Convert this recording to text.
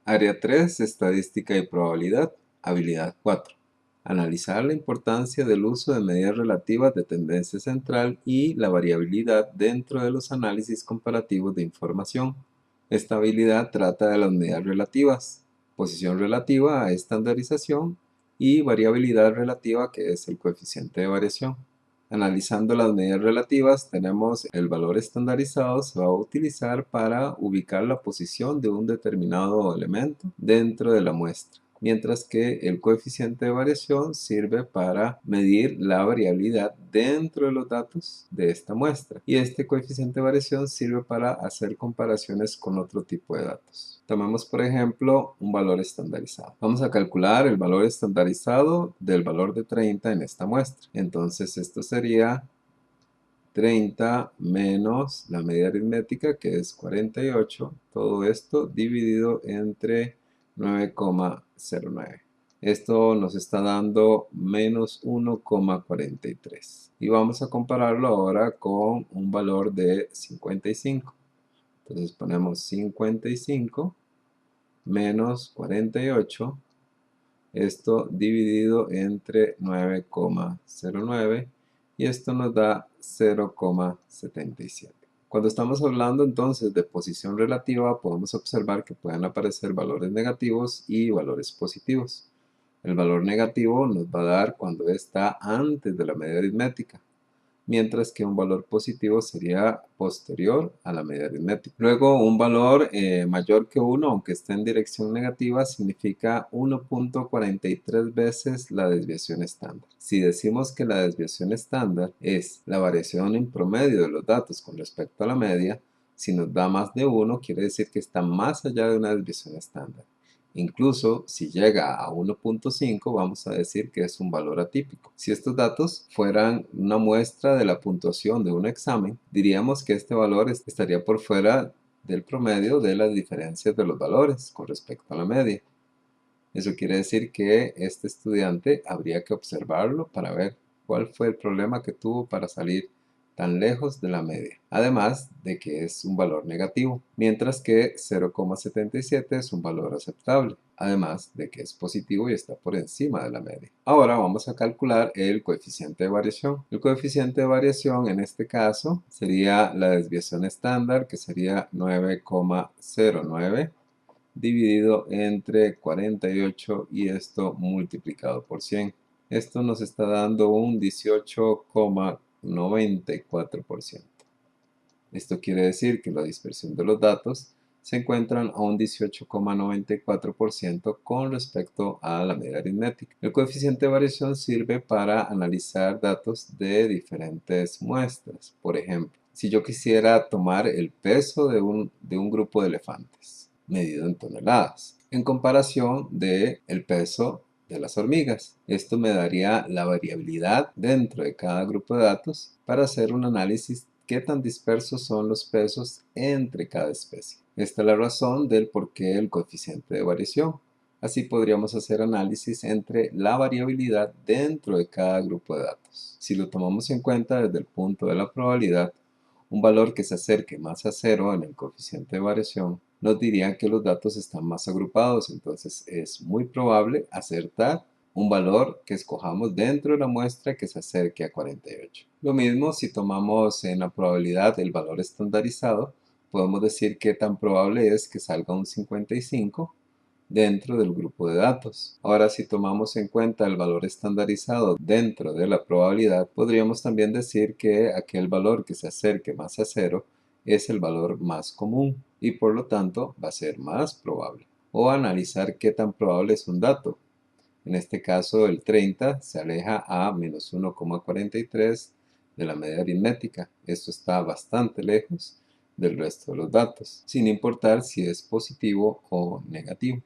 Área 3, Estadística y Probabilidad. Habilidad 4. Analizar la importancia del uso de medidas relativas de tendencia central y la variabilidad dentro de los análisis comparativos de información. Esta habilidad trata de las medidas relativas, posición relativa a estandarización y variabilidad relativa, que es el coeficiente de variación. Analizando las medidas relativas, tenemos el valor estandarizado se va a utilizar para ubicar la posición de un determinado elemento dentro de la muestra, mientras que el coeficiente de variación sirve para medir la variabilidad dentro de los datos de esta muestra. Y este coeficiente de variación sirve para hacer comparaciones con otro tipo de datos. Tomemos, por ejemplo, un valor estandarizado. Vamos a calcular el valor estandarizado del valor de 30 en esta muestra. Entonces, esto sería 30 menos la medida aritmética, que es 48. Todo esto dividido entre 9,09. Esto nos está dando menos 1,43. Y vamos a compararlo ahora con un valor de 55. Entonces ponemos 55 menos 48, esto dividido entre 9,09, y esto nos da 0,77. Cuando estamos hablando entonces de posición relativa, podemos observar que pueden aparecer valores negativos y valores positivos. El valor negativo nos va a dar cuando está antes de la medida aritmética, mientras que un valor positivo sería posterior a la medida aritmética. Luego, un valor mayor que 1, aunque esté en dirección negativa, significa 1,43 veces la desviación estándar. Si decimos que la desviación estándar es la variación en promedio de los datos con respecto a la media, si nos da más de 1, quiere decir que está más allá de una desviación estándar. Incluso si llega a 1,5, vamos a decir que es un valor atípico. Si estos datos fueran una muestra de la puntuación de un examen, diríamos que este valor estaría por fuera del promedio de las diferencias de los valores con respecto a la media. Eso quiere decir que este estudiante habría que observarlo para ver cuál fue el problema que tuvo para salir tan lejos de la media, además de que es un valor negativo, mientras que 0,77 es un valor aceptable, además de que es positivo y está por encima de la media. Ahora vamos a calcular el coeficiente de variación. El coeficiente de variación en este caso sería la desviación estándar, que sería 9,09 dividido entre 48 y esto multiplicado por 100. Esto nos está dando un 18,94%. Esto quiere decir que la dispersión de los datos se encuentran a un 18,94% con respecto a la media aritmética. El coeficiente de variación sirve para analizar datos de diferentes muestras. Por ejemplo, si yo quisiera tomar el peso de un grupo de elefantes medido en toneladas, en comparación del peso de las hormigas. Esto me daría la variabilidad dentro de cada grupo de datos para hacer un análisis qué tan dispersos son los pesos entre cada especie. Esta es la razón del por qué el coeficiente de variación. Así podríamos hacer análisis entre la variabilidad dentro de cada grupo de datos. Si lo tomamos en cuenta desde el punto de la probabilidad, un valor que se acerque más a 0 en el coeficiente de variación nos diría que los datos están más agrupados, entonces es muy probable acertar un valor que escojamos dentro de la muestra que se acerque a 48. Lo mismo si tomamos en la probabilidad el valor estandarizado, podemos decir qué tan probable es que salga un 55 dentro del grupo de datos. Ahora, si tomamos en cuenta el valor estandarizado dentro de la probabilidad, podríamos también decir que aquel valor que se acerque más a 0 es el valor más común y por lo tanto va a ser más probable. O analizar qué tan probable es un dato. En este caso, el 30 se aleja a menos 1,43 de la media aritmética. Esto está bastante lejos del resto de los datos, sin importar si es positivo o negativo.